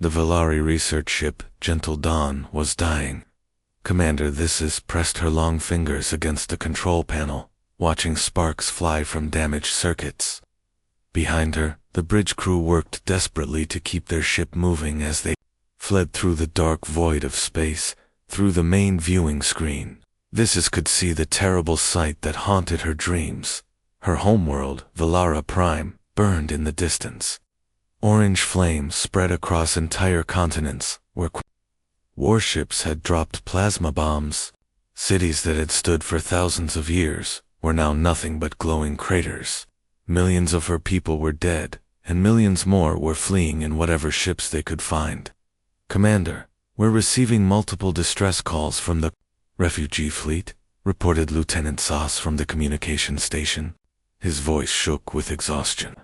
The Valari research ship, Gentle Dawn, was dying. Commander This pressed her long fingers against the control panel, watching sparks fly from damaged circuits. Behind her, the bridge crew worked desperately to keep their ship moving as they fled through the dark void of space, through the main viewing screen. This could see the terrible sight that haunted her dreams. Her homeworld, Valara Prime, burned in the distance. Orange flames spread across entire continents, where warships had dropped plasma bombs. Cities that had stood for thousands of years were now nothing but glowing craters. Millions of her people were dead, and millions more were fleeing in whatever ships they could find. Commander, we're receiving multiple distress calls from the refugee fleet, reported Lieutenant Sauce from the communication station. His voice shook with exhaustion.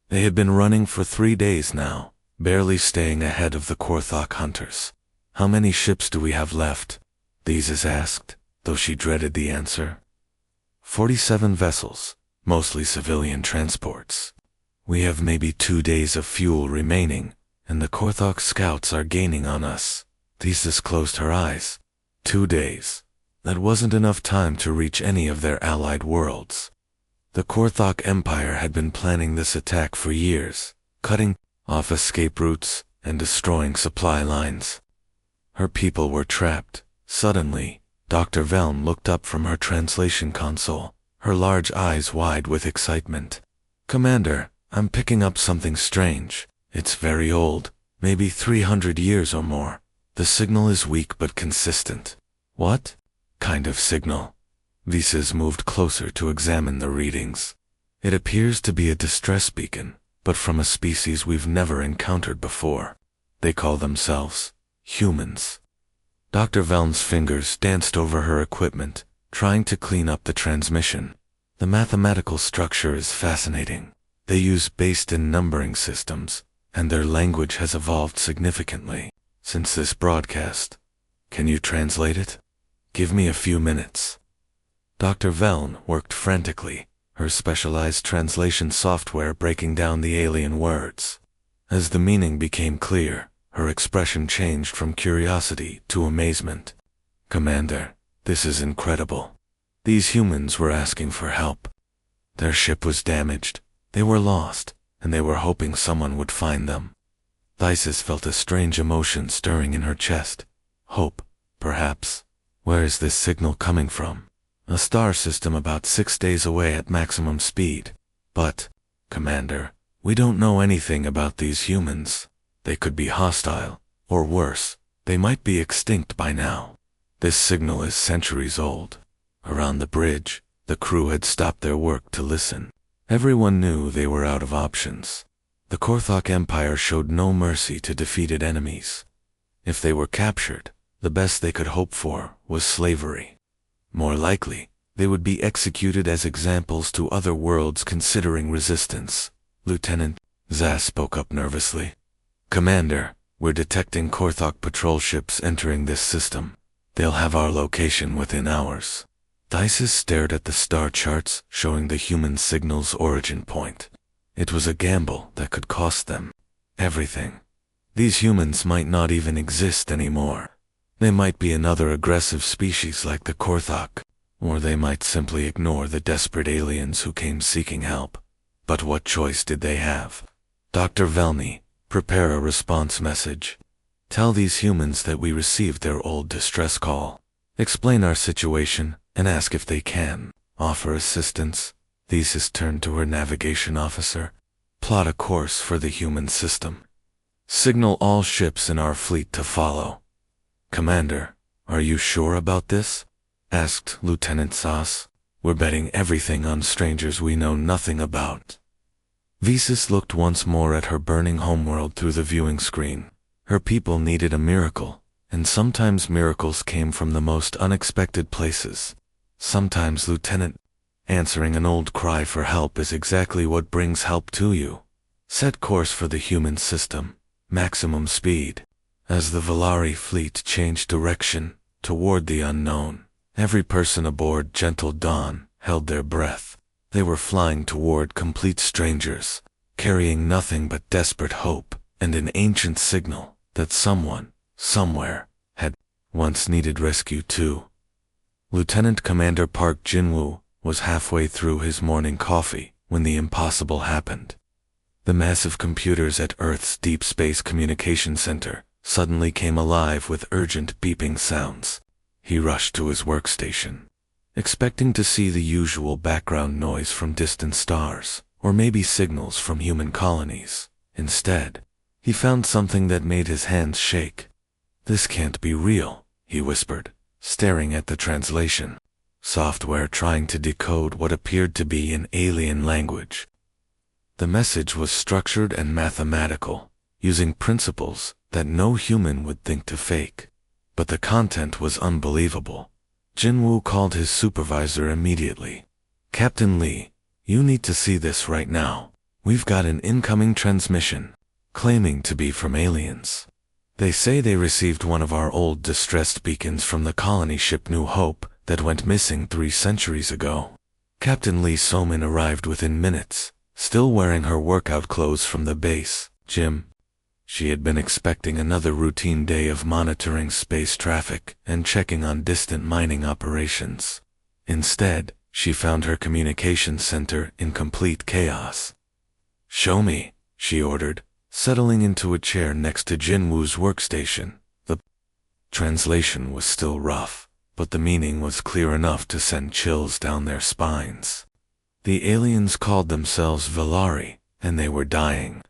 They had been running for 3 days now, barely staying ahead of the Korthok hunters. How many ships do we have left? Thesis asked, though she dreaded the answer. 47 vessels, mostly civilian transports. We have maybe 2 days of fuel remaining, and the Korthok scouts are gaining on us. Thesis closed her eyes. 2 days. That wasn't enough time to reach any of their allied worlds. The Korthok Empire had been planning this attack for years, cutting off escape routes and destroying supply lines. Her people were trapped. Suddenly, Dr. Velm looked up from her translation console, her large eyes wide with excitement. Commander, I'm picking up something strange. It's very old, maybe 300 years or more. The signal is weak but consistent. What kind of signal? Thesis moved closer to examine the readings. It appears to be a distress beacon, but from a species we've never encountered before. They call themselves humans. Dr. Velm's fingers danced over her equipment, trying to clean up the transmission. The mathematical structure is fascinating. They use based-in numbering systems, and their language has evolved significantly since this broadcast. Can you translate it? Give me a few minutes. Dr. Velm worked frantically, her specialized translation software breaking down the alien words. As the meaning became clear, her expression changed from curiosity to amazement. Commander, this is incredible. These humans were asking for help. Their ship was damaged, they were lost, and they were hoping someone would find them. Thesis felt a strange emotion stirring in her chest. Hope, perhaps. Where is this signal coming from? A star system about 6 days away at maximum speed. But, Commander, we don't know anything about these humans. They could be hostile, or worse, they might be extinct by now. This signal is centuries old. Around the bridge, the crew had stopped their work to listen. Everyone knew they were out of options. The Korthok Empire showed no mercy to defeated enemies. If they were captured, the best they could hope for was slavery. More likely, they would be executed as examples to other worlds considering resistance. Lieutenant Zaz spoke up nervously. Commander, we're detecting Korthok patrol ships entering this system. They'll have our location within hours. Thesis stared at the star charts showing the human signal's origin point. It was a gamble that could cost them everything. These humans might not even exist anymore. They might be another aggressive species like the Korthok, or they might simply ignore the desperate aliens who came seeking help. But what choice did they have? Dr. Velny, prepare a response message. Tell these humans that we received their old distress call. Explain our situation and ask if they can offer assistance. Thesis turned to her navigation officer. Plot a course for the human system. Signal all ships in our fleet to follow. Commander, are you sure about this? Asked Lieutenant Sauce. We're betting everything on strangers we know nothing about. Thesis looked once more at her burning homeworld through the viewing screen. Her people needed a miracle, and sometimes miracles came from the most unexpected places. Sometimes, Lieutenant, answering an old cry for help is exactly what brings help to you. Set course for the human system. Maximum speed. As the Valari fleet changed direction toward the unknown, every person aboard Gentle Dawn held their breath. They were flying toward complete strangers, carrying nothing but desperate hope and an ancient signal that someone, somewhere, had once needed rescue too. Lieutenant Commander Park Jin-woo was halfway through his morning coffee when the impossible happened. The massive computers at Earth's Deep Space Communication Center suddenly came alive with urgent beeping sounds. He rushed to his workstation, expecting to see the usual background noise from distant stars, or maybe signals from human colonies. Instead, he found something that made his hands shake. "This can't be real," he whispered, staring at the translation software trying to decode what appeared to be an alien language. The message was structured and mathematical, using principles that no human would think to fake. But the content was unbelievable. Jin-woo called his supervisor immediately. "Captain Lee, you need to see this right now. We've got an incoming transmission, claiming to be from aliens. They say they received one of our old distressed beacons from the colony ship New Hope that went missing 3 centuries ago." Captain Lee Somin arrived within minutes, still wearing her workout clothes from the base gym. She had been expecting another routine day of monitoring space traffic and checking on distant mining operations. Instead, she found her communications center in complete chaos. "Show me," she ordered, settling into a chair next to Jin-woo's workstation. The translation was still rough, but the meaning was clear enough to send chills down their spines. The aliens called themselves Valari, and they were dying.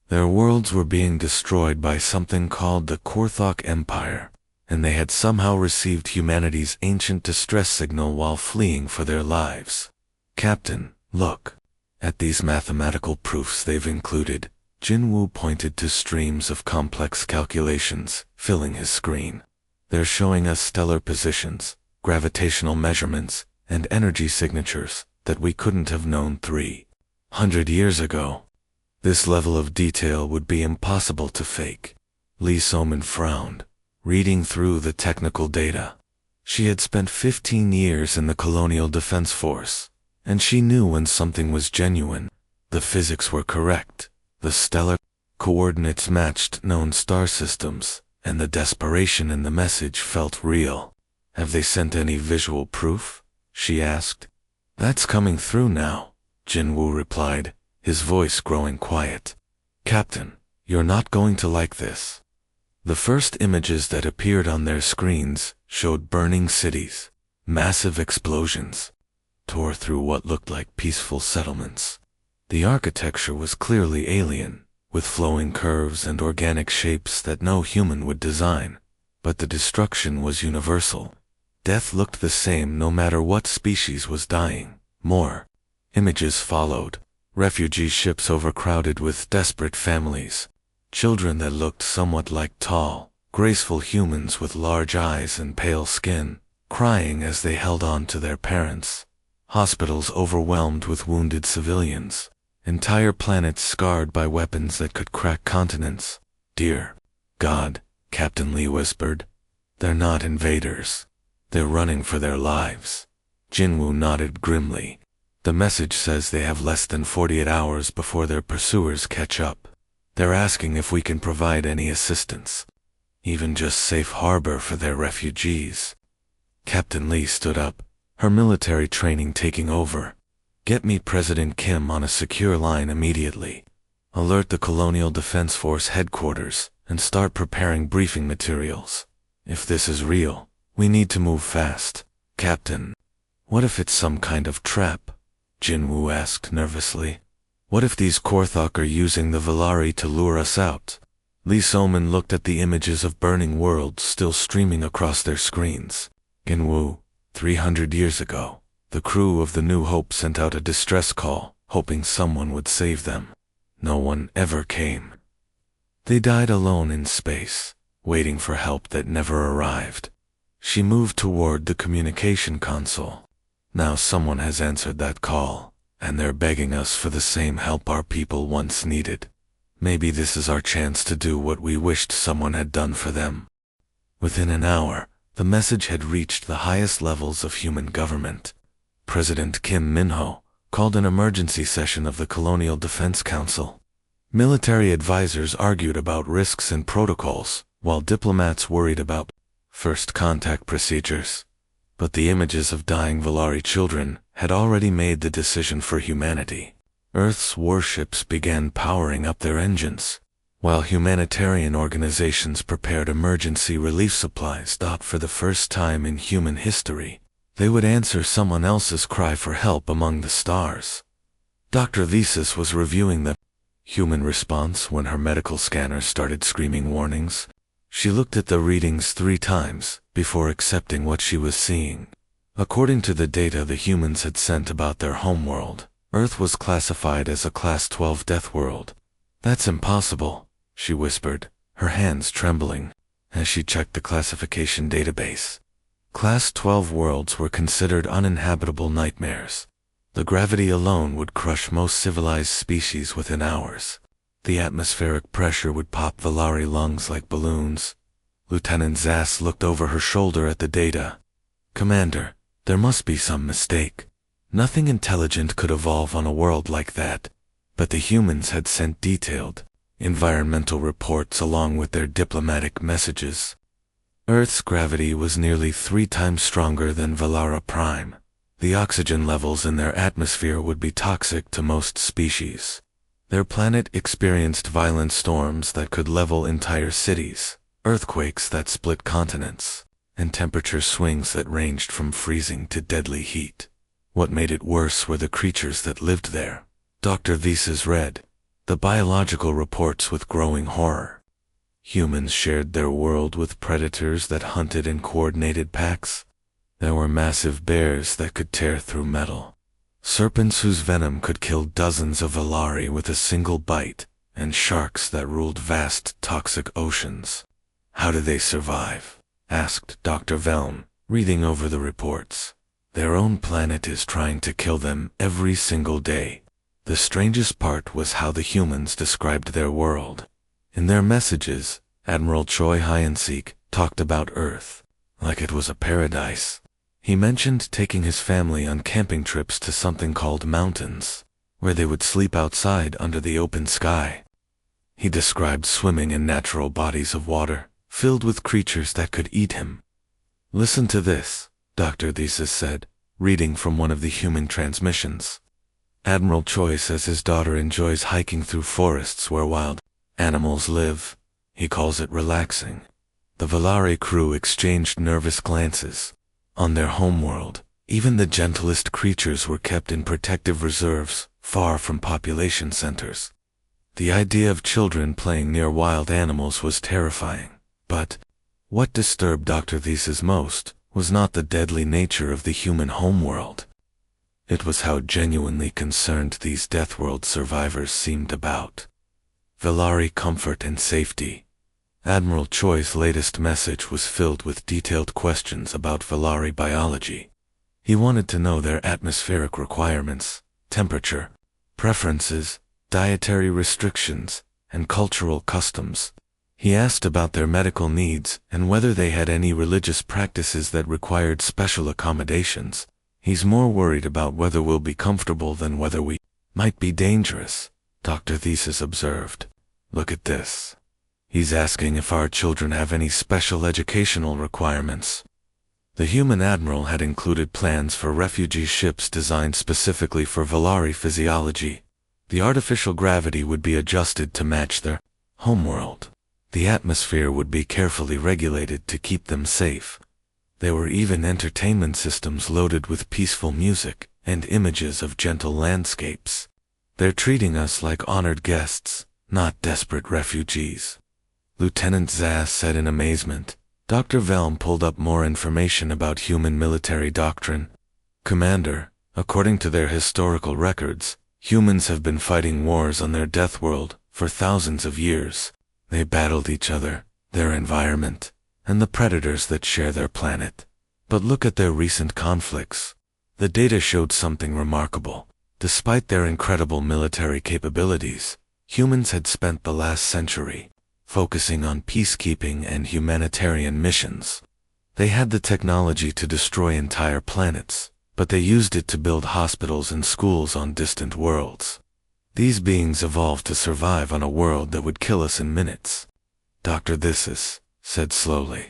Their worlds were being destroyed by something called the Korthok Empire, and they had somehow received humanity's ancient distress signal while fleeing for their lives. "Captain, look at these mathematical proofs they've included." Jin-woo pointed to streams of complex calculations filling his screen. "They're showing us stellar positions, gravitational measurements, and energy signatures that we couldn't have known 300 years ago. This level of detail would be impossible to fake." Lee Somin frowned, reading through the technical data. She had spent 15 years in the Colonial Defense Force, and she knew when something was genuine. The physics were correct, the stellar coordinates matched known star systems, and the desperation in the message felt real. "Have they sent any visual proof?" she asked. "That's coming through now," Jin-woo replied, his voice growing quiet. "Captain, you're not going to like this." The first images that appeared on their screens showed burning cities. Massive explosions tore through what looked like peaceful settlements. The architecture was clearly alien, with flowing curves and organic shapes that no human would design. But the destruction was universal. Death looked the same no matter what species was dying. More images followed. Refugee ships overcrowded with desperate families. Children that looked somewhat like tall, graceful humans with large eyes and pale skin, crying as they held on to their parents. Hospitals overwhelmed with wounded civilians. Entire planets scarred by weapons that could crack continents. "Dear God," Captain Lee whispered, "they're not invaders. They're running for their lives." Jin-woo nodded grimly. "The message says they have less than 48 hours before their pursuers catch up. They're asking if we can provide any assistance, even just safe harbor for their refugees." Captain Lee stood up, her military training taking over. "Get me President Kim on a secure line immediately. Alert the Colonial Defense Force headquarters and start preparing briefing materials. If this is real, we need to move fast." "Captain, what if it's some kind of trap?" Jin-woo asked nervously. "What if these Korthok are using the Valari to lure us out?" Lee Somin looked at the images of burning worlds still streaming across their screens. "Jin-woo, 300 years ago, the crew of the New Hope sent out a distress call, hoping someone would save them. No one ever came. They died alone in space, waiting for help that never arrived." She moved toward the communication console. "Now someone has answered that call, and they're begging us for the same help our people once needed. Maybe this is our chance to do what we wished someone had done for them." Within an hour, the message had reached the highest levels of human government. President Kim Min-ho called an emergency session of the Colonial Defense Council. Military advisors argued about risks and protocols, while diplomats worried about first contact procedures. But the images of dying Valari children had already made the decision for humanity. Earth's warships began powering up their engines, while humanitarian organizations prepared emergency relief supplies. For the first time in human history, they would answer someone else's cry for help among the stars. Dr. Thesis was reviewing the human response when her medical scanner started screaming warnings. She looked at the readings 3 times before accepting what she was seeing. According to the data the humans had sent about their homeworld, Earth was classified as a Class 12 death world. "That's impossible," she whispered, her hands trembling, as she checked the classification database. Class 12 worlds were considered uninhabitable nightmares. The gravity alone would crush most civilized species within hours. The atmospheric pressure would pop Valari lungs like balloons. Lieutenant Zass looked over her shoulder at the data. "Commander, there must be some mistake. Nothing intelligent could evolve on a world like that." But the humans had sent detailed, environmental reports along with their diplomatic messages. Earth's gravity was nearly 3 times stronger than Valara Prime. The oxygen levels in their atmosphere would be toxic to most species. Their planet experienced violent storms that could level entire cities, earthquakes that split continents, and temperature swings that ranged from freezing to deadly heat. What made it worse were the creatures that lived there. Dr. Thesis read the biological reports with growing horror. Humans shared their world with predators that hunted in coordinated packs. There were massive bears that could tear through metal, serpents whose venom could kill dozens of Valari with a single bite, and sharks that ruled vast toxic oceans. "How do they survive?" asked Dr. Velm, reading over the reports. "Their own planet is trying to kill them every single day." The strangest part was how the humans described their world. In their messages, Admiral Choi Hyenseek talked about Earth like it was a paradise. He mentioned taking his family on camping trips to something called mountains, where they would sleep outside under the open sky. He described swimming in natural bodies of water, filled with creatures that could eat him. "Listen to this," Dr. Thesis said, reading from one of the human transmissions. "Admiral Choi says his daughter enjoys hiking through forests where wild animals live. He calls it relaxing." The Valari crew exchanged nervous glances. On their homeworld, even the gentlest creatures were kept in protective reserves, far from population centers. The idea of children playing near wild animals was terrifying. But what disturbed Dr. Thesis most was not the deadly nature of the human homeworld. It was how genuinely concerned these Deathworld survivors seemed about Valari comfort and safety. Admiral Choi's latest message was filled with detailed questions about Valari biology. He wanted to know their atmospheric requirements, temperature, preferences, dietary restrictions, and cultural customs. He asked about their medical needs and whether they had any religious practices that required special accommodations. "He's more worried about whether we'll be comfortable than whether we might be dangerous," Dr. Thesis observed. "Look at this. He's asking if our children have any special educational requirements." The human admiral had included plans for refugee ships designed specifically for Valari physiology. The artificial gravity would be adjusted to match their homeworld. The atmosphere would be carefully regulated to keep them safe. There were even entertainment systems loaded with peaceful music and images of gentle landscapes. "They're treating us like honored guests, not desperate refugees," Lieutenant Zass said in amazement. Dr. Velm pulled up more information about human military doctrine. "Commander, according to their historical records, humans have been fighting wars on their death world for thousands of years. They battled each other, their environment, and the predators that share their planet. But look at their recent conflicts." The data showed something remarkable. Despite their incredible military capabilities, humans had spent the last century focusing on peacekeeping and humanitarian missions. They had the technology to destroy entire planets, but they used it to build hospitals and schools on distant worlds. These beings evolved to survive on a world that would kill us in minutes. Dr. This said slowly.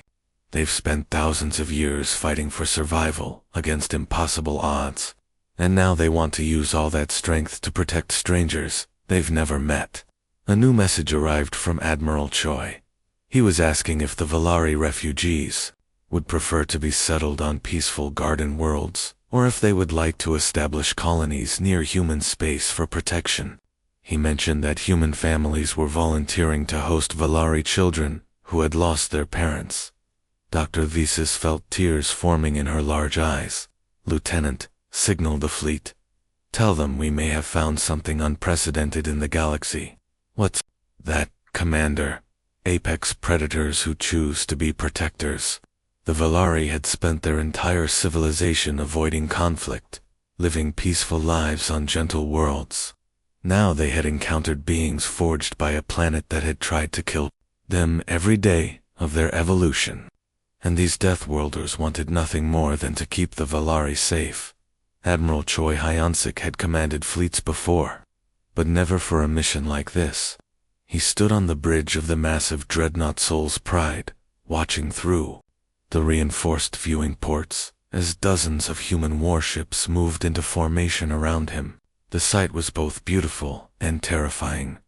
They've spent thousands of years fighting for survival against impossible odds, and now they want to use all that strength to protect strangers they've never met. A new message arrived from Admiral Choi. He was asking if the Valari refugees would prefer to be settled on peaceful garden worlds, or if they would like to establish colonies near human space for protection. He mentioned that human families were volunteering to host Valari children who had lost their parents. Dr. Thesis felt tears forming in her large eyes. Lieutenant, signal the fleet. Tell them we may have found something unprecedented in the galaxy. What's that, Commander? Apex predators who choose to be protectors. The Valari had spent their entire civilization avoiding conflict, living peaceful lives on gentle worlds. Now they had encountered beings forged by a planet that had tried to kill them every day of their evolution. And these Deathworlders wanted nothing more than to keep the Valari safe. Admiral Choi Hyonsik had commanded fleets before, but never for a mission like this. He stood on the bridge of the massive dreadnought Soul's Pride, watching through the reinforced viewing ports as dozens of human warships moved into formation around him. The sight was both beautiful and terrifying.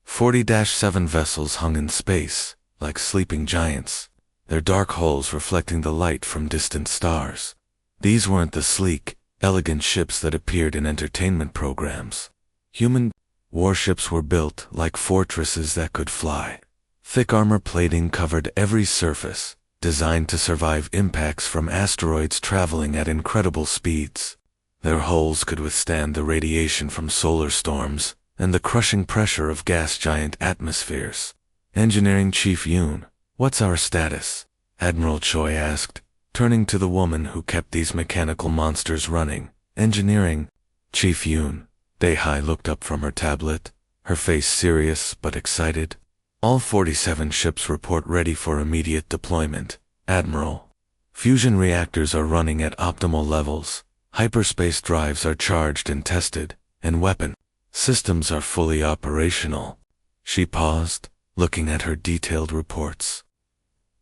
40-7 vessels hung in space, like sleeping giants, their dark hulls reflecting the light from distant stars. These weren't the sleek, elegant ships that appeared in entertainment programs. Human warships were built like fortresses that could fly. Thick armor plating covered every surface, designed to survive impacts from asteroids traveling at incredible speeds. Their hulls could withstand the radiation from solar storms and the crushing pressure of gas giant atmospheres. Engineering Chief Yoon, what's our status? Admiral Choi asked, turning to the woman who kept these mechanical monsters running. Engineering. Chief Yoon. Daehai looked up from her tablet, her face serious but excited. All 47 ships report ready for immediate deployment, Admiral. Fusion reactors are running at optimal levels, hyperspace drives are charged and tested, and weapon systems are fully operational. She paused, looking at her detailed reports.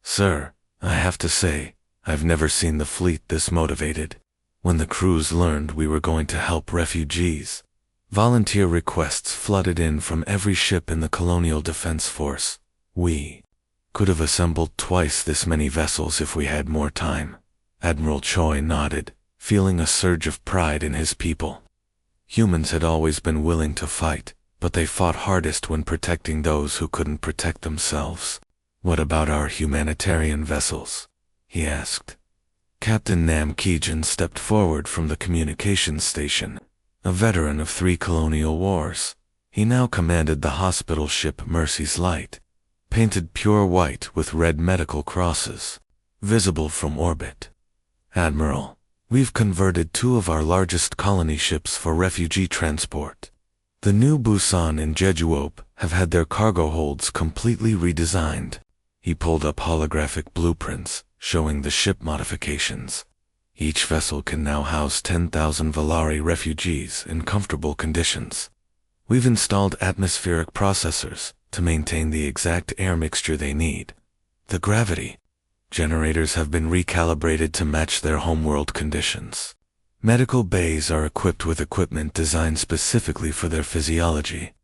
Sir, I have to say, I've never seen the fleet this motivated. When the crews learned we were going to help refugees, volunteer requests flooded in from every ship in the Colonial Defense Force. We could have assembled twice this many vessels if we had more time. Admiral Choi nodded, feeling a surge of pride in his people. Humans had always been willing to fight, but they fought hardest when protecting those who couldn't protect themselves. What about our humanitarian vessels? He asked. Captain Nam Kijin stepped forward from the communications station. A veteran of 3 colonial wars, he now commanded the hospital ship Mercy's Light, painted pure white with red medical crosses, visible from orbit. Admiral, we've converted 2 of our largest colony ships for refugee transport. The new Busan and Jejuop have had their cargo holds completely redesigned. He pulled up holographic blueprints, showing the ship modifications. Each vessel can now house 10,000 Valari refugees in comfortable conditions. We've installed atmospheric processors to maintain the exact air mixture they need. The gravity generators have been recalibrated to match their homeworld conditions. Medical bays are equipped with equipment designed specifically for their physiology.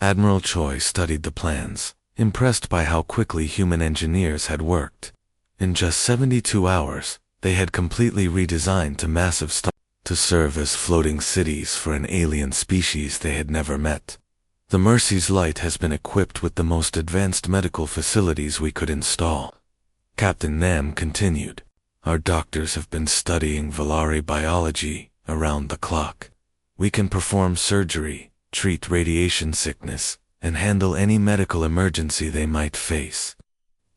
Admiral Choi studied the plans, impressed by how quickly human engineers had worked. In just 72 hours, they had completely redesigned to massive to serve as floating cities for an alien species they had never met. The Mercy's Light has been equipped with the most advanced medical facilities we could install. Captain Nam continued, our doctors have been studying Valari biology around the clock. We can perform surgery, treat radiation sickness, and handle any medical emergency they might face.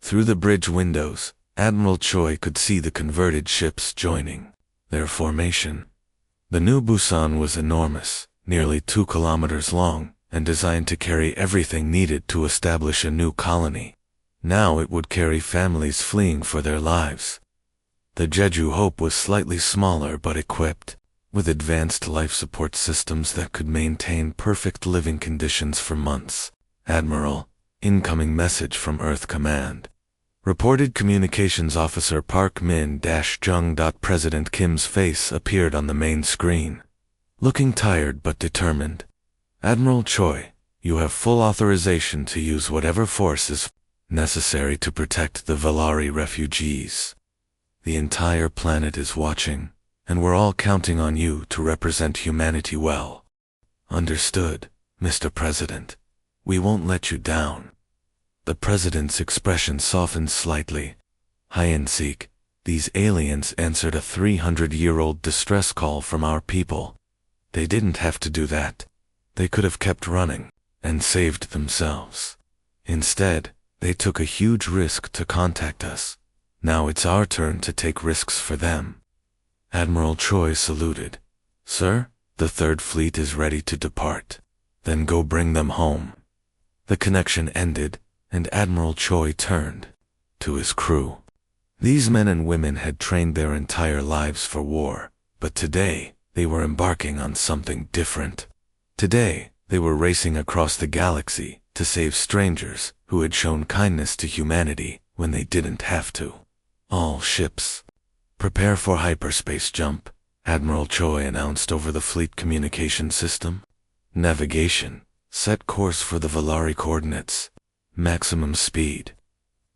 Through the bridge windows, Admiral Choi could see the converted ships joining their formation. The new Busan was enormous, nearly 2 kilometers long, and designed to carry everything needed to establish a new colony. Now it would carry families fleeing for their lives. The Jeju Hope was slightly smaller but equipped. with advanced life support systems that could maintain perfect living conditions for months. Admiral, incoming message from Earth Command. Reported Communications Officer Park Min-Jung. President Kim's face appeared on the main screen, looking tired but determined. Admiral Choi, you have full authorization to use whatever force is necessary to protect the Valari refugees. The entire planet is watching, and we're all counting on you to represent humanity well. Understood, Mr. President. We won't let you down. The President's expression softened slightly. Hyen-Sik, these aliens answered a 300-year-old distress call from our people. They didn't have to do that. They could have kept running and saved themselves. Instead, they took a huge risk to contact us. Now it's our turn to take risks for them. Admiral Choi saluted. Sir, the Third Fleet is ready to depart. Then go bring them home. The connection ended, and Admiral Choi turned to his crew. These men and women had trained their entire lives for war, but today they were embarking on something different. Today, they were racing across the galaxy to save strangers who had shown kindness to humanity when they didn't have to. All ships, prepare for hyperspace jump, Admiral Choi announced over the fleet communication system. Navigation, set course for the Valari coordinates. Maximum speed.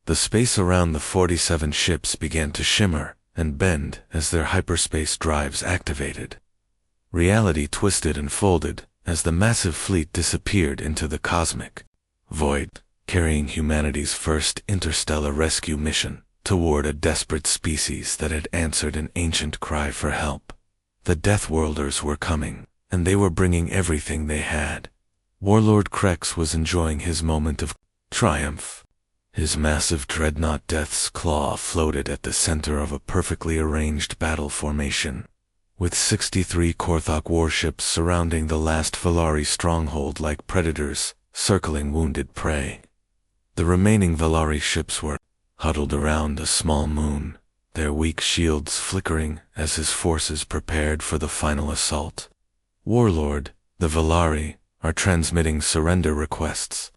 The space around the 47 ships began to shimmer and bend as their hyperspace drives activated. Reality twisted and folded as the massive fleet disappeared into the cosmic void, carrying humanity's first interstellar rescue mission toward a desperate species that had answered an ancient cry for help. The Deathworlders were coming, and they were bringing everything they had. Warlord Krex was enjoying his moment of triumph. His massive dreadnought Death's Claw floated at the center of a perfectly arranged battle formation, with 63 Korthok warships surrounding the last Valari stronghold like predators, circling wounded prey. The remaining Valari ships were huddled around a small moon, their weak shields flickering as his forces prepared for the final assault. Warlord, the Valari are transmitting surrender requests,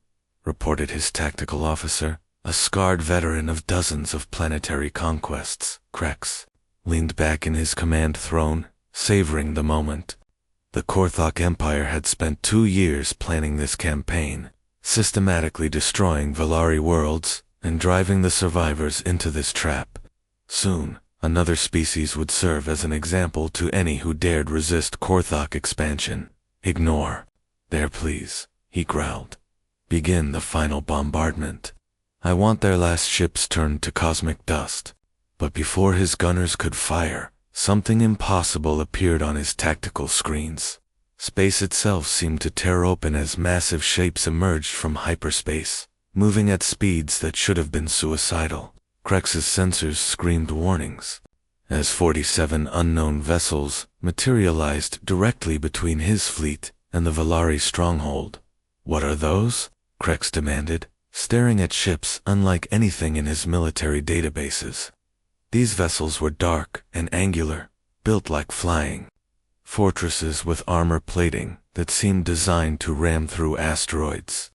reported his tactical officer, a scarred veteran of dozens of planetary conquests. Krex leaned back in his command throne, savoring the moment. The Korthok Empire had spent 2 years planning this campaign, systematically destroying Valari worlds and driving the survivors into this trap. Soon, another species would serve as an example to any who dared resist Korthok expansion. Ignore. There, please, he growled. Begin the final bombardment. I want their last ships turned to cosmic dust. But before his gunners could fire, something impossible appeared on his tactical screens. Space itself seemed to tear open as massive shapes emerged from hyperspace, moving at speeds that should have been suicidal. Krex's sensors screamed warnings, as 47 unknown vessels materialized directly between his fleet and the Valari stronghold. What are those? Krex demanded, staring at ships unlike anything in his military databases. These vessels were dark and angular, built like flying fortresses with armor plating that seemed designed to ram through asteroids.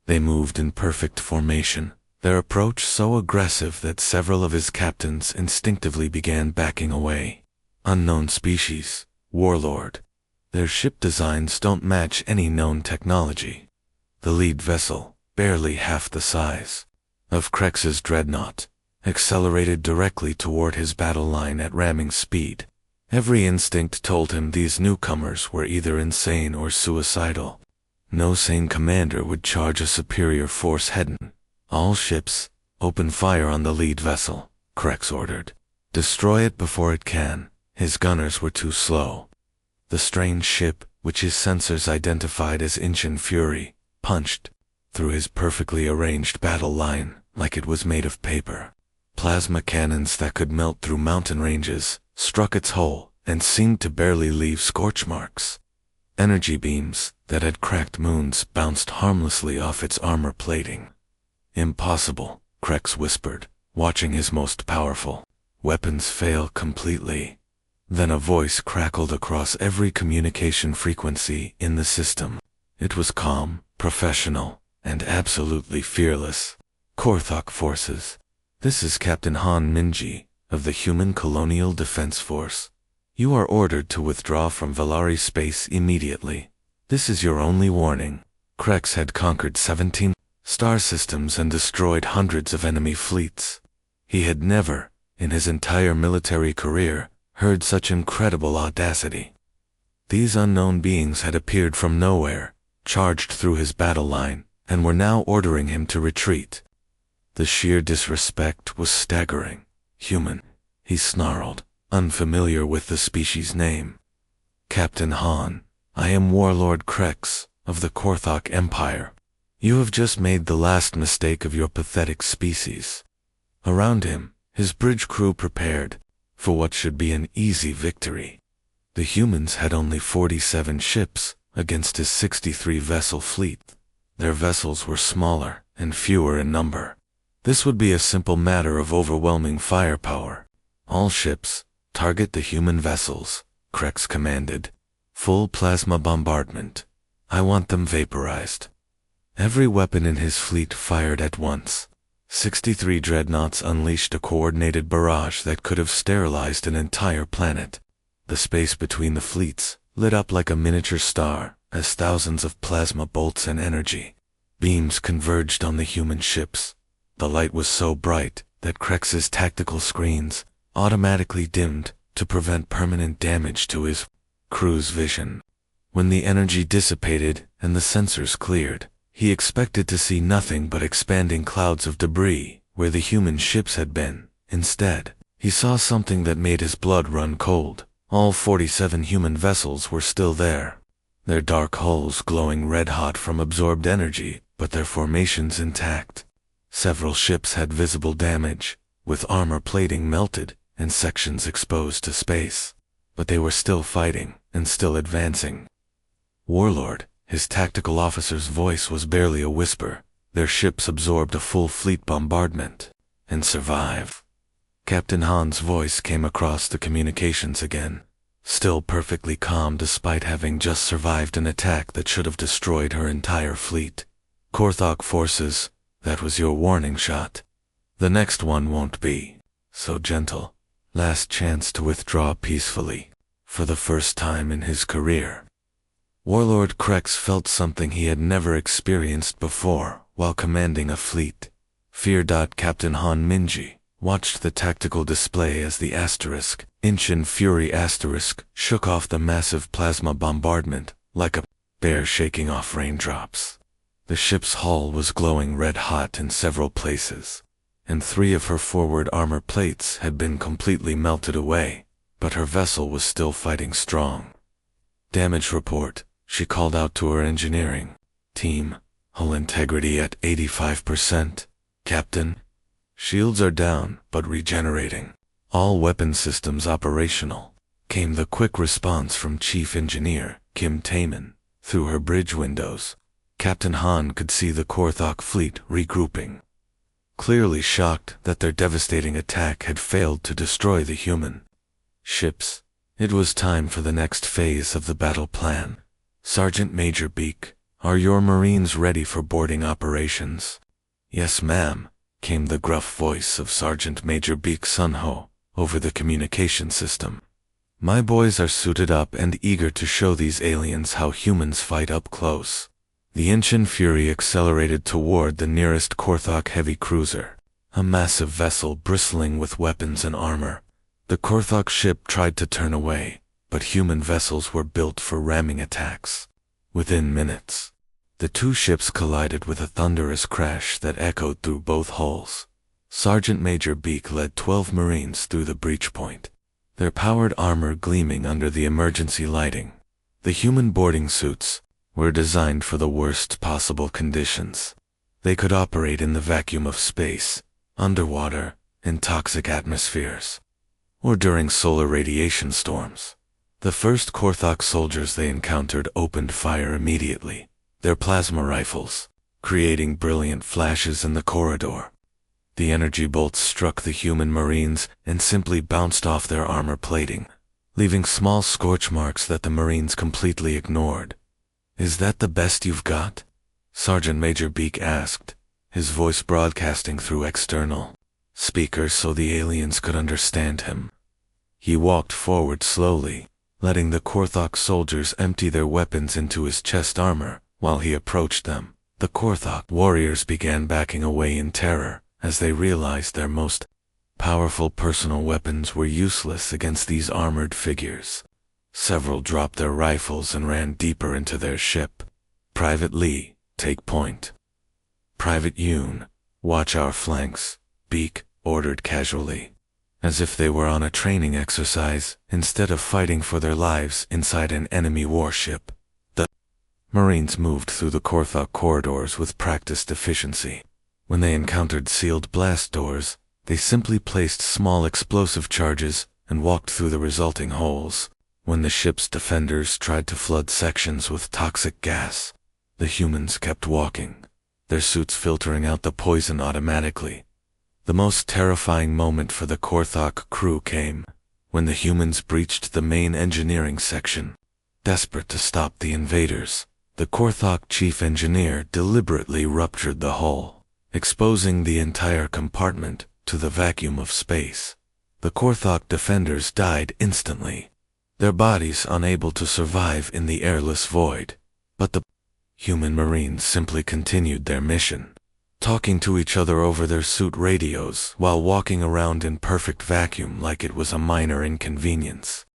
They moved in perfect formation, their approach so aggressive that several of his captains instinctively began backing away. Unknown species, Warlord. Their ship designs don't match any known technology. The lead vessel, barely half the size of Krex's dreadnought, accelerated directly toward his battle line at ramming speed. Every instinct told him these newcomers were either insane or suicidal. No sane commander would charge a superior force head-on. All ships, open fire on the lead vessel, Krex ordered. Destroy it before it can. His gunners were too slow. The strange ship, which his sensors identified as Inchin Fury, punched through his perfectly arranged battle line like it was made of paper. Plasma cannons that could melt through mountain ranges struck its hull and seemed to barely leave scorch marks. Energy beams that had cracked moons bounced harmlessly off its armor plating. Impossible, Krex whispered, watching his most powerful weapons fail completely. Then a voice crackled across every communication frequency in the system. It was calm, professional, and absolutely fearless. Korthok Forces. This is Captain Han Minji, of the Human Colonial Defense Force. You are ordered to withdraw from Valari space immediately. This is your only warning. Krex had conquered 17 star systems and destroyed hundreds of enemy fleets. He had never, in his entire military career, heard such incredible audacity. These unknown beings had appeared from nowhere, charged through his battle line, and were now ordering him to retreat. The sheer disrespect was staggering. Human, he snarled, unfamiliar with the species name. Captain Han, I am Warlord Krex, of the Korthok Empire. You have just made the last mistake of your pathetic species. Around him, his bridge crew prepared for what should be an easy victory. The humans had only 47 ships against his 63-vessel fleet. Their vessels were smaller and fewer in number. This would be a simple matter of overwhelming firepower. All ships, target the human vessels, Krex commanded. Full plasma bombardment. I want them vaporized. Every weapon in his fleet fired at once. 63 dreadnoughts unleashed a coordinated barrage that could have sterilized an entire planet. The space between the fleets lit up like a miniature star as thousands of plasma bolts and energy beams converged on the human ships. The light was so bright that Krex's tactical screens automatically dimmed to prevent permanent damage to his crew's vision. When the energy dissipated and the sensors cleared, he expected to see nothing but expanding clouds of debris where the human ships had been. Instead, he saw something that made his blood run cold. All 47 human vessels were still there, their dark hulls glowing red-hot from absorbed energy, but their formations intact. Several ships had visible damage, with armor plating melted and sections exposed to space. But they were still fighting and still advancing. Warlord, his tactical officer's voice was barely a whisper. Their ships absorbed a full fleet bombardment and survive. Captain Han's voice came across the communications again, still perfectly calm despite having just survived an attack that should have destroyed her entire fleet. Korthok Forces, that was your warning shot. The next one won't be so gentle. Last chance to withdraw peacefully, for the first time in his career. Warlord Krex felt something he had never experienced before while commanding a fleet. Fear. Captain Han Minji watched the tactical display as the asterisk, Inchin Fury asterisk, shook off the massive plasma bombardment like a bear shaking off raindrops. The ship's hull was glowing red-hot in several places, and 3 of her forward armor plates had been completely melted away, but her vessel was still fighting strong. Damage report, she called out to her engineering team. Hull integrity at 85%. Captain, shields are down, but regenerating. All weapon systems operational, came the quick response from Chief Engineer Kim Taemin through her bridge windows. Captain Han could see the Korthok fleet regrouping, clearly shocked that their devastating attack had failed to destroy the human ships. It was time for the next phase of the battle plan. Sergeant Major Beak, are your Marines ready for boarding operations? Yes, ma'am, came the gruff voice of Sergeant Major Beak Sunho over the communication system. My boys are suited up and eager to show these aliens how humans fight up close. The Inchin Fury accelerated toward the nearest Korthok heavy cruiser, a massive vessel bristling with weapons and armor. The Korthok ship tried to turn away, but human vessels were built for ramming attacks. Within minutes, the 2 ships collided with a thunderous crash that echoed through both hulls. Sergeant Major Beak led 12 Marines through the breach point, their powered armor gleaming under the emergency lighting. The human boarding suits were designed for the worst possible conditions. They could operate in the vacuum of space, underwater, in toxic atmospheres, or during solar radiation storms. The first Korthok soldiers they encountered opened fire immediately, their plasma rifles creating brilliant flashes in the corridor. The energy bolts struck the human Marines and simply bounced off their armor plating. leaving small scorch marks that the Marines completely ignored. "Is that the best you've got?" Sergeant Major Beak asked, his voice broadcasting through external speakers so the aliens could understand him. He walked forward slowly, letting the Korthok soldiers empty their weapons into his chest armor. While he approached them, the Korthok warriors began backing away in terror as they realized their most powerful personal weapons were useless against these armored figures. Several dropped their rifles and ran deeper into their ship. "Private Lee, take point." "Private Yoon, watch our flanks," Beak ordered casually, as if they were on a training exercise instead of fighting for their lives inside an enemy warship. The Marines moved through the Korthok corridors with practiced efficiency. When they encountered sealed blast doors, they simply placed small explosive charges and walked through the resulting holes. When the ship's defenders tried to flood sections with toxic gas, the humans kept walking, their suits filtering out the poison automatically. The most terrifying moment for the Korthok crew came when the humans breached the main engineering section. Desperate to stop the invaders, the Korthok chief engineer deliberately ruptured the hull, exposing the entire compartment to the vacuum of space. The Korthok defenders died instantly, their bodies unable to survive in the airless void. But the human Marines simply continued their mission, talking to each other over their suit radios while walking around in perfect vacuum like it was a minor inconvenience.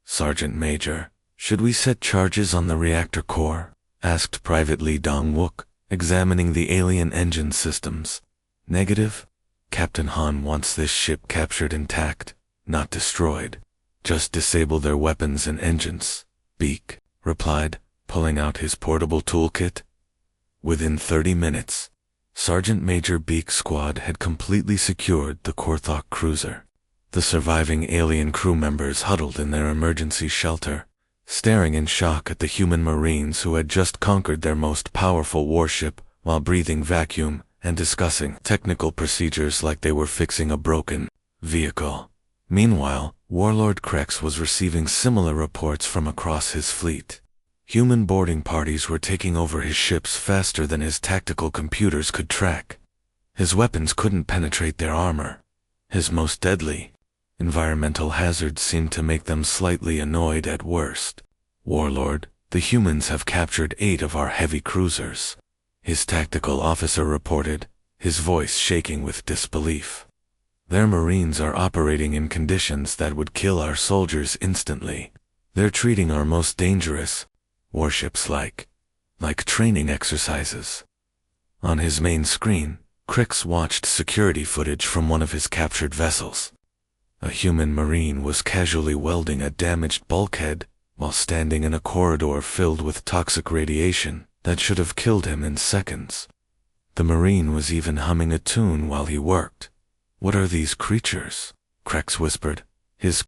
"Sergeant Major, should we set charges on the reactor core?" asked Private Lee Dong-wook, examining the alien engine systems. "Negative. Captain Han wants this ship captured intact, not destroyed. Just disable their weapons and engines," Beak replied, pulling out his portable toolkit. Within 30 minutes, Sergeant Major Beak's squad had completely secured the Korthok cruiser. The surviving alien crew members huddled in their emergency shelter, staring in shock at the human Marines who had just conquered their most powerful warship while breathing vacuum and discussing technical procedures like they were fixing a broken vehicle. Meanwhile, Warlord Krex was receiving similar reports from across his fleet. Human boarding parties were taking over his ships faster than his tactical computers could track. His weapons couldn't penetrate their armor. His most deadly environmental hazards seemed to make them slightly annoyed at worst. "Warlord, the humans have captured 8 of our heavy cruisers," his tactical officer reported, his voice shaking with disbelief. "Their Marines are operating in conditions that would kill our soldiers instantly. They're treating our most dangerous warships like training exercises." On his main screen, Krix watched security footage from one of his captured vessels. A human Marine was casually welding a damaged bulkhead while standing in a corridor filled with toxic radiation that should have killed him in seconds. The Marine was even humming a tune while he worked. "What are these creatures?" Krix whispered. His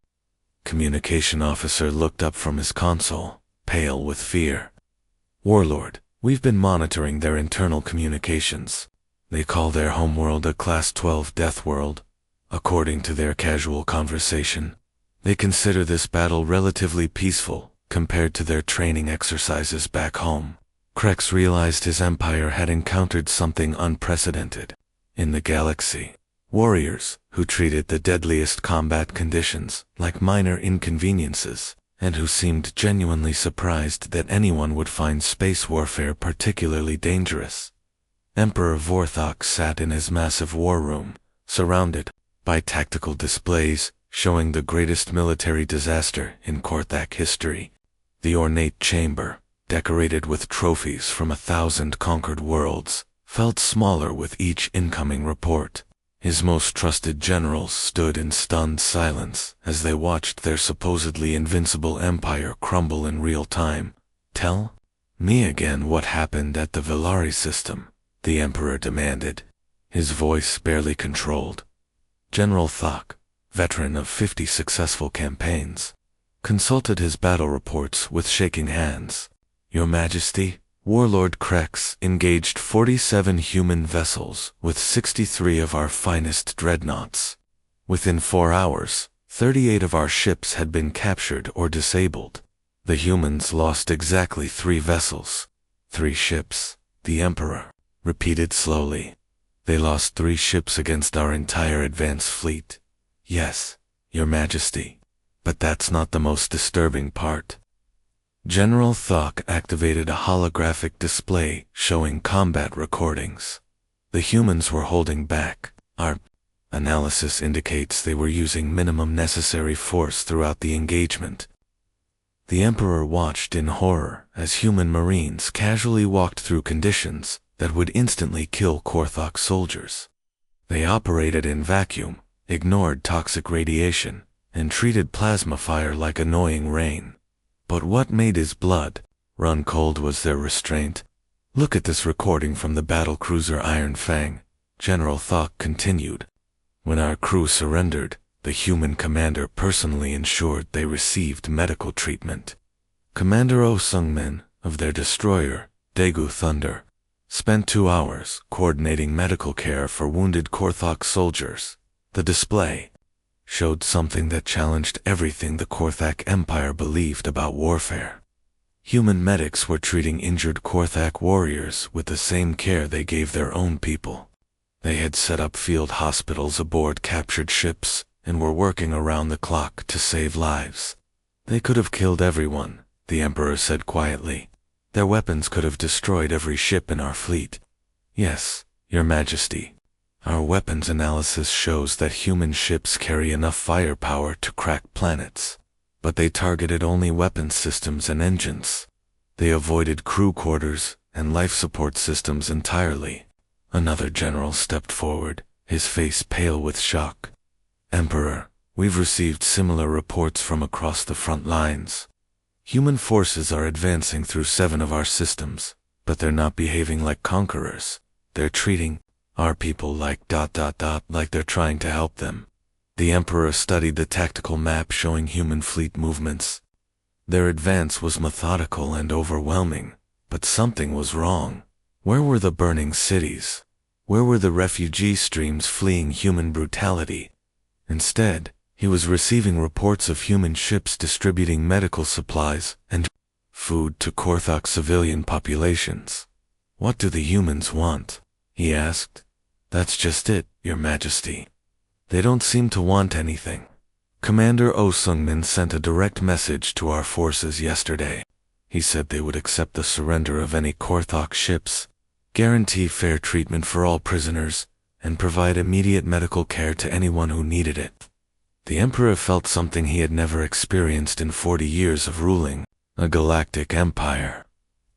communication officer looked up from his console, pale with fear. "Warlord, we've been monitoring their internal communications. They call their homeworld a Class 12 death world. According to their casual conversation, they consider this battle relatively peaceful compared to their training exercises back home." Krex realized his empire had encountered something unprecedented. In the galaxy, warriors who treated the deadliest combat conditions like minor inconveniences, and who seemed genuinely surprised that anyone would find space warfare particularly dangerous. Emperor Vorthok sat in his massive war room, surrounded by tactical displays showing the greatest military disaster in Korthak history. The ornate chamber, decorated with trophies from 1,000 conquered worlds, felt smaller with each incoming report. His most trusted generals stood in stunned silence as they watched their supposedly invincible empire crumble in real time. "Tell me again what happened at the Villari system," the Emperor demanded, his voice barely controlled. General Thok, veteran of 50 successful campaigns, consulted his battle reports with shaking hands. "Your Majesty, Warlord Krex engaged 47 human vessels with 63 of our finest dreadnoughts. Within 4 hours, 38 of our ships had been captured or disabled. The humans lost exactly 3 vessels. 3 ships, the Emperor repeated slowly. They lost 3 ships against our entire advanced fleet. Yes, Your Majesty. But that's not the most disturbing part. General Thok activated a holographic display showing combat recordings. The humans were holding back. Our analysis indicates they were using minimum necessary force throughout the engagement. The Emperor watched in horror as human marines casually walked through conditions that would instantly kill Korthok soldiers. They operated in vacuum, ignored toxic radiation, and treated plasma fire like annoying rain. But what made his blood run cold was their restraint. Look at this recording from the battlecruiser Iron Fang, General Thok continued. When our crew surrendered, the human commander personally ensured they received medical treatment. Commander Oh Sung-min, of their destroyer, Daegu Thunder, spent 2 hours coordinating medical care for wounded Korthok soldiers. The display showed something that challenged everything the Korthak Empire believed about warfare. Human medics were treating injured Korthak warriors with the same care they gave their own people. They had set up field hospitals aboard captured ships and were working around the clock to save lives. They could have killed everyone, the Emperor said quietly. Their weapons could have destroyed every ship in our fleet. Yes, Your Majesty. Our weapons analysis shows that human ships carry enough firepower to crack planets. But they targeted only weapons systems and engines. They avoided crew quarters and life support systems entirely. Another general stepped forward, his face pale with shock. Emperor, we've received similar reports from across the front lines. Human forces are advancing through 7 of our systems, but they're not behaving like conquerors. They're treating our people like ... like they're trying to help them. The Emperor studied the tactical map showing human fleet movements. Their advance was methodical and overwhelming, but something was wrong. Where were the burning cities? Where were the refugee streams fleeing human brutality? Instead, he was receiving reports of human ships distributing medical supplies and food to Korthok civilian populations. What do the humans want? He asked. That's just it, Your Majesty. They don't seem to want anything. Commander Oh Sung-min sent a direct message to our forces yesterday. He said they would accept the surrender of any Korthok ships, guarantee fair treatment for all prisoners, and provide immediate medical care to anyone who needed it. The Emperor felt something he had never experienced in 40 years of ruling a galactic empire.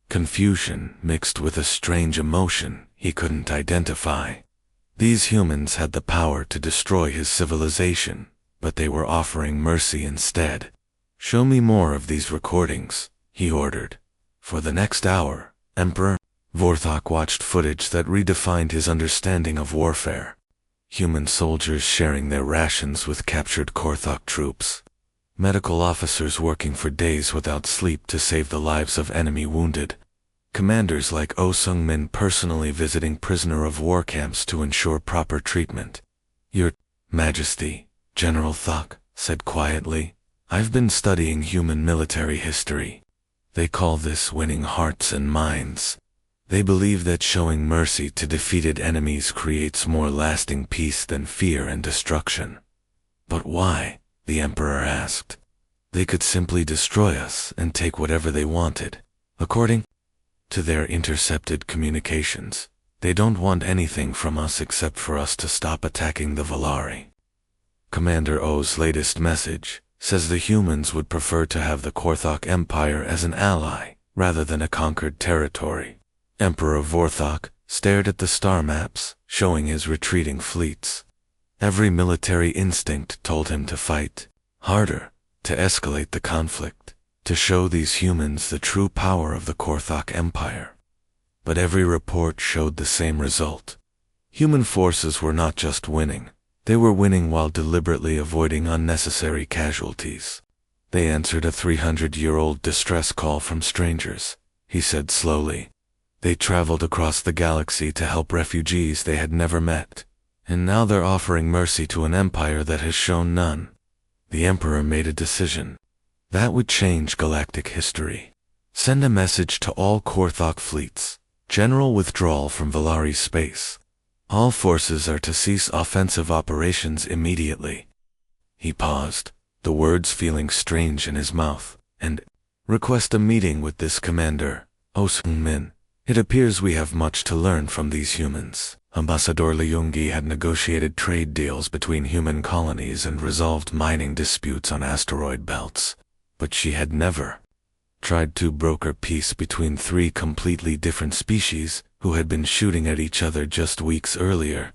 Confusion mixed with a strange emotion he couldn't identify. These humans had the power to destroy his civilization, but they were offering mercy instead. Show me more of these recordings, he ordered. For the next hour, Emperor Vorthok watched footage that redefined his understanding of warfare. Human soldiers sharing their rations with captured Korthok troops. Medical officers working for days without sleep to save the lives of enemy wounded. Commanders like Oh Sung-min personally visiting prisoner of war camps to ensure proper treatment. Your Majesty, General Thok said quietly, I've been studying human military history. They call this winning hearts and minds. They believe that showing mercy to defeated enemies creates more lasting peace than fear and destruction. But why? The Emperor asked. They could simply destroy us and take whatever they wanted. According to their intercepted communications, they don't want anything from us except for us to stop attacking the Valari. Commander O's latest message says the humans would prefer to have the Korthok Empire as an ally rather than a conquered territory. Emperor Vorthok stared at the star maps showing his retreating fleets. Every military instinct told him to fight harder, to escalate the conflict, to show these humans the true power of the Korthok Empire. But every report showed the same result. Human forces were not just winning, they were winning while deliberately avoiding unnecessary casualties. They answered a 300-year-old distress call from strangers, he said slowly. They traveled across the galaxy to help refugees they had never met, and now they're offering mercy to an empire that has shown none. The Emperor made a decision. That would change galactic history. Send a message to all Korthok fleets. General withdrawal from Valari space. All forces are to cease offensive operations immediately. He paused, the words feeling strange in his mouth, and request a meeting with this commander, Osung-min. It appears we have much to learn from these humans. Ambassador Leungi had negotiated trade deals between human colonies and resolved mining disputes on asteroid belts, but she had never tried to broker peace between three completely different species who had been shooting at each other just weeks earlier.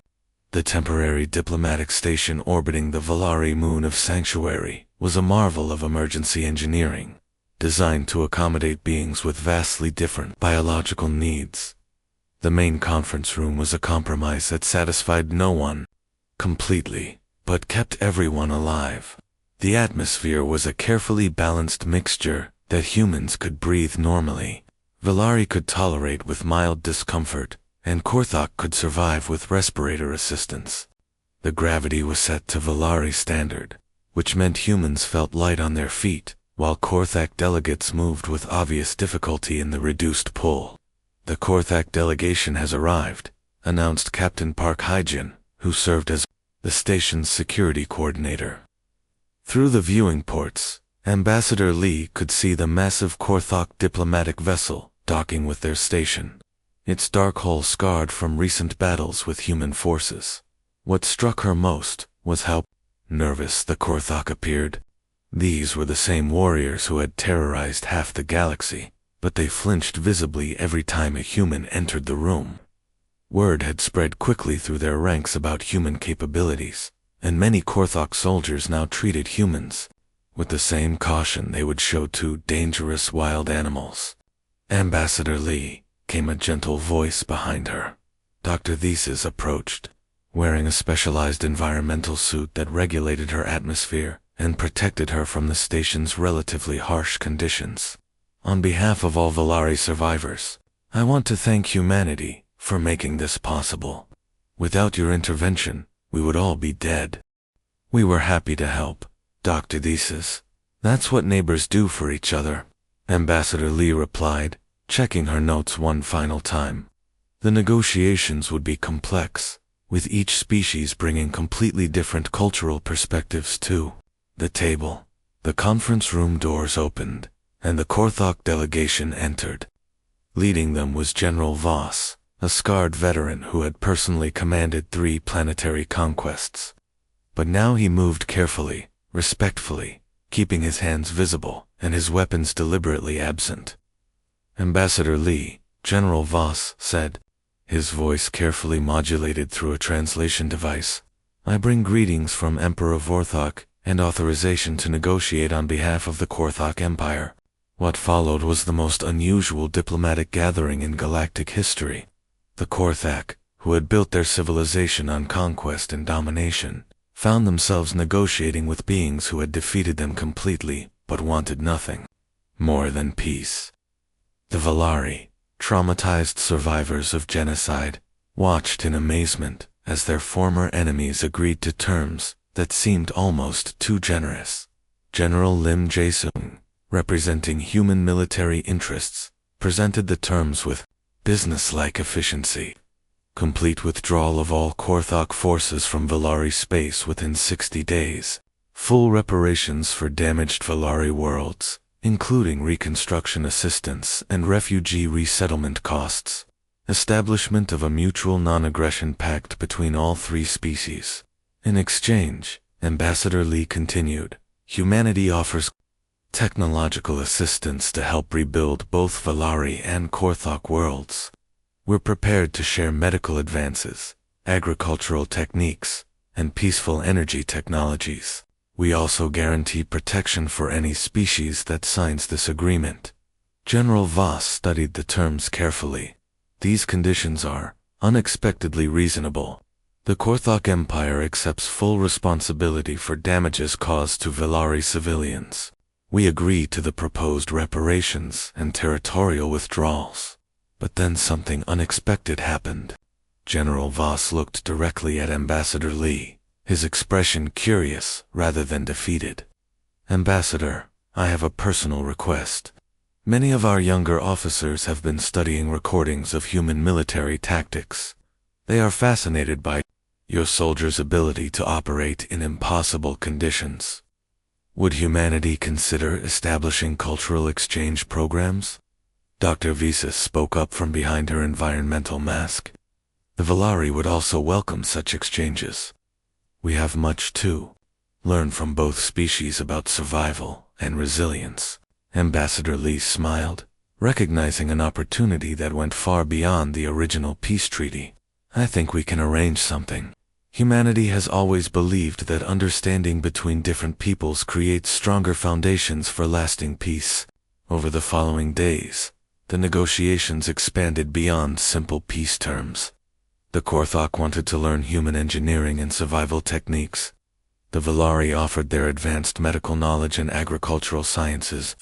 The temporary diplomatic station orbiting the Valari moon of Sanctuary was a marvel of emergency engineering, designed to accommodate beings with vastly different biological needs. The main conference room was a compromise that satisfied no one completely, but kept everyone alive. The atmosphere was a carefully balanced mixture that humans could breathe normally, Valari could tolerate with mild discomfort, and Korthok could survive with respirator assistance. The gravity was set to Valari standard, which meant humans felt light on their feet, while Korthak delegates moved with obvious difficulty in the reduced pull. The Korthak delegation has arrived, announced Captain Park Hyjin, who served as the station's security coordinator. Through the viewing ports, Ambassador Lee could see the massive Korthok diplomatic vessel docking with their station, its dark hull scarred from recent battles with human forces. What struck her most was how nervous the Korthok appeared. These were the same warriors who had terrorized half the galaxy, but they flinched visibly every time a human entered the room. Word had spread quickly through their ranks about human capabilities, and many Korthok soldiers now treated humans with the same caution they would show to dangerous wild animals. Ambassador Lee, came a gentle voice behind her. Dr. Thesis approached, wearing a specialized environmental suit that regulated her atmosphere and protected her from the station's relatively harsh conditions. On behalf of all Valari survivors, I want to thank humanity for making this possible. Without your intervention, we would all be dead. We were happy to help, Dr. Thesis. That's what neighbors do for each other, Ambassador Lee replied, checking her notes one final time. The negotiations would be complex, with each species bringing completely different cultural perspectives to the table. The conference room doors opened, and the Korthok delegation entered. Leading them was General Voss, a scarred veteran who had personally commanded 3 planetary conquests. But now he moved carefully, respectfully, keeping his hands visible and his weapons deliberately absent. Ambassador Lee, General Voss said, his voice carefully modulated through a translation device, I bring greetings from Emperor Vorthok and authorization to negotiate on behalf of the Korthok Empire. What followed was the most unusual diplomatic gathering in galactic history. The Korthak, who had built their civilization on conquest and domination, found themselves negotiating with beings who had defeated them completely but wanted nothing more than peace. The Valari, traumatized survivors of genocide, watched in amazement as their former enemies agreed to terms that seemed almost too generous. General Lim Jae-sung, representing human military interests, presented the terms with business-like efficiency. Complete withdrawal of all Korthok forces from Valari space within 60 days. Full reparations for damaged Valari worlds, including reconstruction assistance and refugee resettlement costs. Establishment of a mutual non-aggression pact between all 3 species. In exchange, Ambassador Lee continued, humanity offers technological assistance to help rebuild both Valari and Korthok worlds. We're prepared to share medical advances, agricultural techniques, and peaceful energy technologies. We also guarantee protection for any species that signs this agreement. General Voss studied the terms carefully. These conditions are unexpectedly reasonable. The Korthok Empire accepts full responsibility for damages caused to Valari civilians. We agree to the proposed reparations and territorial withdrawals. But then something unexpected happened. General Voss looked directly at Ambassador Lee, his expression curious rather than defeated. Ambassador, I have a personal request. Many of our younger officers have been studying recordings of human military tactics. They are fascinated by your soldiers' ability to operate in impossible conditions. Would humanity consider establishing cultural exchange programs? Dr. Visas spoke up from behind her environmental mask. The Valari would also welcome such exchanges. We have much to learn from both species about survival and resilience. Ambassador Lee smiled, recognizing an opportunity that went far beyond the original peace treaty. I think we can arrange something. Humanity has always believed that understanding between different peoples creates stronger foundations for lasting peace. Over the following days, the negotiations expanded beyond simple peace terms. The Korthok wanted to learn human engineering and survival techniques. The Valari offered their advanced medical knowledge and agricultural sciences.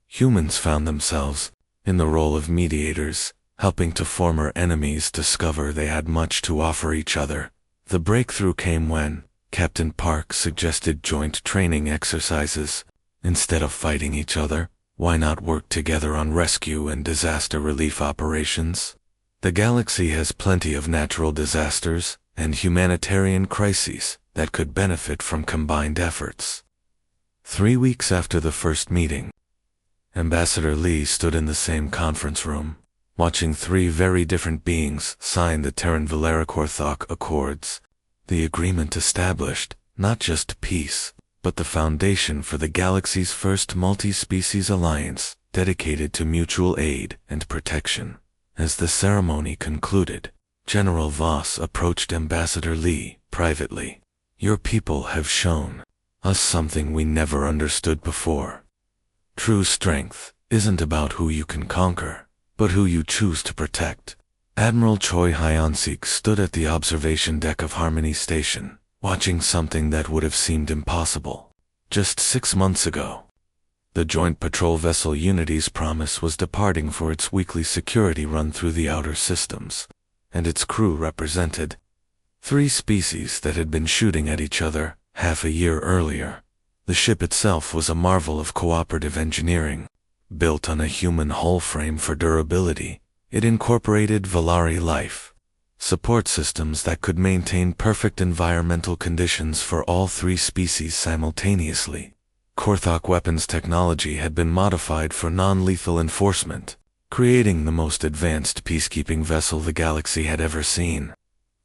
Humans found themselves in the role of mediators, helping to former enemies discover they had much to offer each other. The breakthrough came when Captain Park suggested joint training exercises. Instead of fighting each other, why not work together on rescue and disaster relief operations? The galaxy has plenty of natural disasters and humanitarian crises that could benefit from combined efforts. 3 weeks after the first meeting, Ambassador Lee stood in the same conference room, watching 3 very different beings sign the Terran-Valera Korthok Accords. The agreement established not just peace, but the foundation for the galaxy's first multi-species alliance dedicated to mutual aid and protection. As the ceremony concluded, General Voss approached Ambassador Lee privately. Your people have shown us something we never understood before. True strength isn't about who you can conquer, but who you choose to protect. Admiral Choi Hyonsik stood at the observation deck of Harmony Station, watching something that would have seemed impossible just 6 months ago. The joint patrol vessel Unity's Promise was departing for its weekly security run through the outer systems, and its crew represented 3 species that had been shooting at each other half a year earlier. The ship itself was a marvel of cooperative engineering. Built on a human hull frame for durability, it incorporated Valari life support systems that could maintain perfect environmental conditions for all 3 species simultaneously. Korthok weapons technology had been modified for non-lethal enforcement, creating the most advanced peacekeeping vessel the galaxy had ever seen.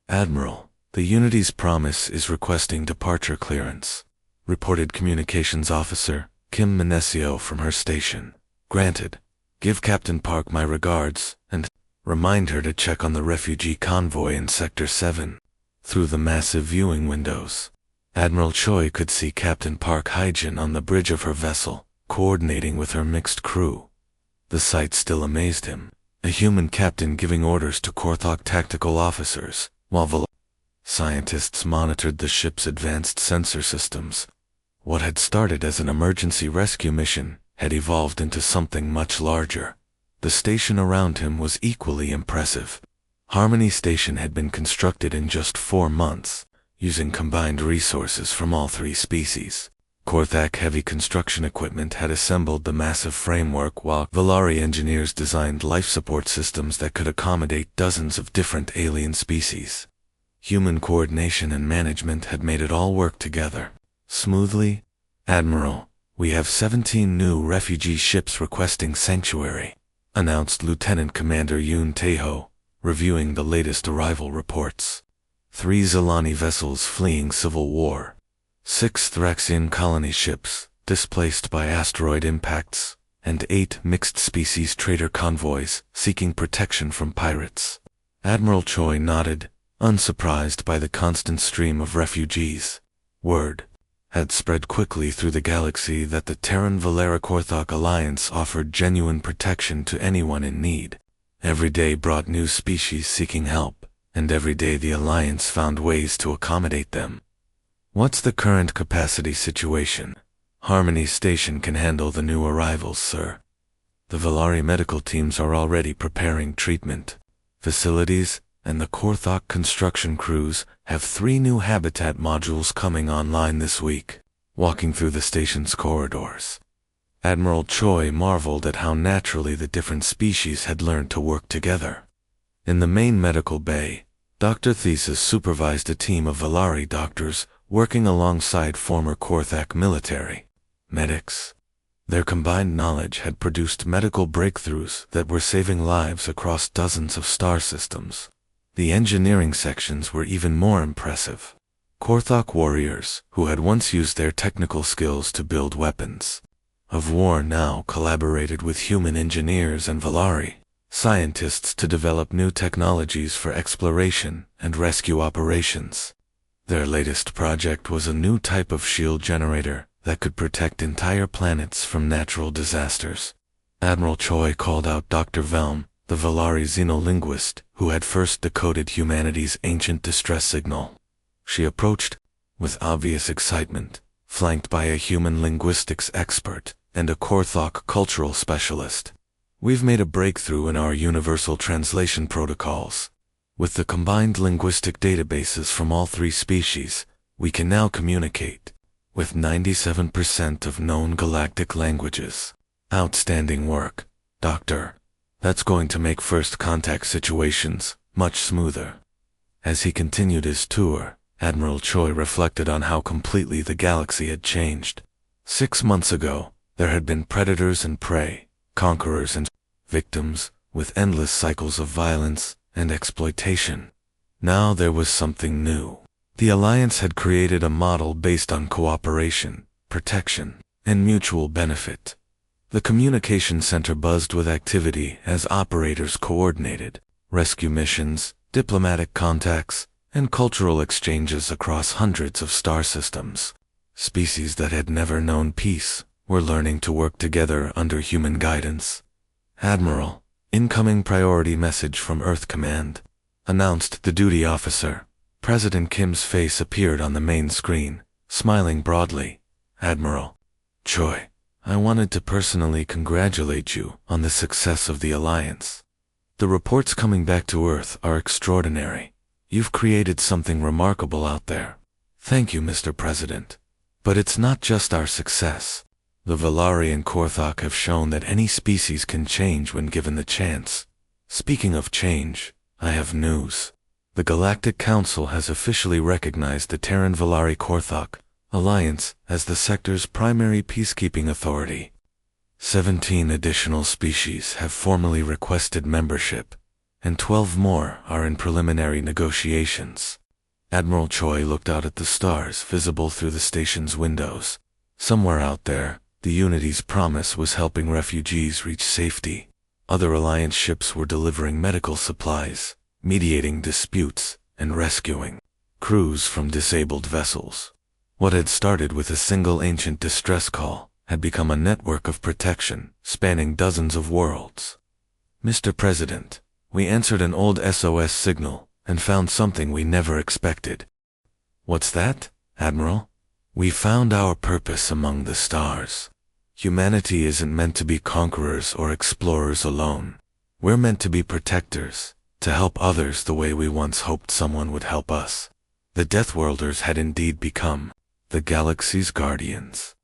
Admiral, the Unity's Promise is requesting departure clearance, reported Communications Officer Kim Menesio from her station. Granted. Give Captain Park my regards, and remind her to check on the refugee convoy in Sector 7. Through the massive viewing windows, Admiral Choi could see Captain Park Hyjin on the bridge of her vessel, coordinating with her mixed crew. The sight still amazed him, a human captain giving orders to Korthok tactical officers, while scientists monitored the ship's advanced sensor systems. What had started as an emergency rescue mission had evolved into something much larger. The station around him was equally impressive. Harmony Station had been constructed in just 4 months, using combined resources from all 3 species. Korthak heavy construction equipment had assembled the massive framework, while Valari engineers designed life support systems that could accommodate dozens of different alien species. Human coordination and management had made it all work together smoothly. Admiral, we have 17 new refugee ships requesting sanctuary, announced Lieutenant Commander Yoon Taeho, reviewing the latest arrival reports. 3 Zilani vessels fleeing civil war, 6 Thraxian colony ships displaced by asteroid impacts, and 8 mixed-species trader convoys seeking protection from pirates. Admiral Choi nodded, unsurprised by the constant stream of refugees. Word had spread quickly through the galaxy that the Terran-Valera Korthok alliance offered genuine protection to anyone in need. Every day brought new species seeking help, and every day the alliance found ways to accommodate them. What's the current capacity situation? Harmony Station can handle the new arrivals, sir. The Valari medical teams are already preparing treatment facilities, and the Korthok construction crews have 3 new habitat modules coming online this week. walking through the station's corridors. Admiral Choi marveled at how naturally the different species had learned to work together. In the main medical bay, Dr. Thesis supervised a team of Valari doctors working alongside former Korthak military medics. Their combined knowledge had produced medical breakthroughs that were saving lives across dozens of star systems. The engineering sections were even more impressive. Korthak warriors, who had once used their technical skills to build weapons of war, now collaborated with human engineers and Valari scientists to develop new technologies for exploration and rescue operations. Their latest project was a new type of shield generator that could protect entire planets from natural disasters. Admiral Choi called out Dr. Velm, the Valari xenolinguist who had first decoded humanity's ancient distress signal. She approached with obvious excitement, flanked by a human linguistics expert and a Korthak cultural specialist. We've made a breakthrough in our universal translation protocols. With the combined linguistic databases from all three species, we can now communicate with 97% of known galactic languages. Outstanding work, Doctor. That's going to make first contact situations much smoother. As he continued his tour, Admiral Choi reflected on how completely the galaxy had changed. 6 months ago, there had been predators and prey, conquerors and victims, with endless cycles of violence and exploitation. Now there was something new. The Alliance had created a model based on cooperation, protection, and mutual benefit. The communication center buzzed with activity as operators coordinated rescue missions, diplomatic contacts, and cultural exchanges across hundreds of star systems. Species that had never known peace were learning to work together under human guidance. Admiral, incoming priority message from Earth Command, announced the duty officer. President Kim's face appeared on the main screen, smiling broadly. Admiral Choi, I wanted to personally congratulate you on the success of the Alliance. The reports coming back to Earth are extraordinary. You've created something remarkable out there. Thank you, Mr. President. But it's not just our success. The Valari and Korthak have shown that any species can change when given the chance. Speaking of change, I have news. The Galactic Council has officially recognized the Terran Valari Korthak Alliance as the sector's primary peacekeeping authority. 17 additional species have formally requested membership, and 12 more are in preliminary negotiations. Admiral Choi looked out at the stars visible through the station's windows. Somewhere out there, the Unity's promise was helping refugees reach safety. Other Alliance ships were delivering medical supplies, mediating disputes, and rescuing crews from disabled vessels. What had started with a single ancient distress call had become a network of protection spanning dozens of worlds. Mr. President, we answered an old SOS signal and found something we never expected. What's that, Admiral? We found our purpose among the stars. Humanity isn't meant to be conquerors or explorers alone. We're meant to be protectors, to help others the way we once hoped someone would help us. The Deathworlders had indeed become the galaxy's guardians.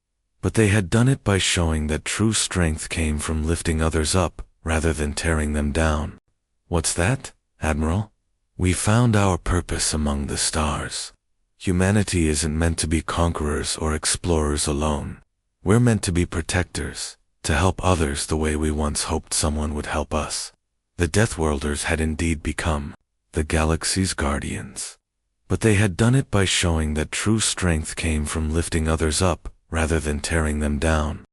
But they had done it by showing that true strength came from lifting others up rather than tearing them down. What's that, Admiral? We found our purpose among the stars. Humanity isn't meant to be conquerors or explorers alone. We're meant to be protectors, to help others the way we once hoped someone would help us. The Deathworlders had indeed become the galaxy's guardians. But they had done it by showing that true strength came from lifting others up rather than tearing them down.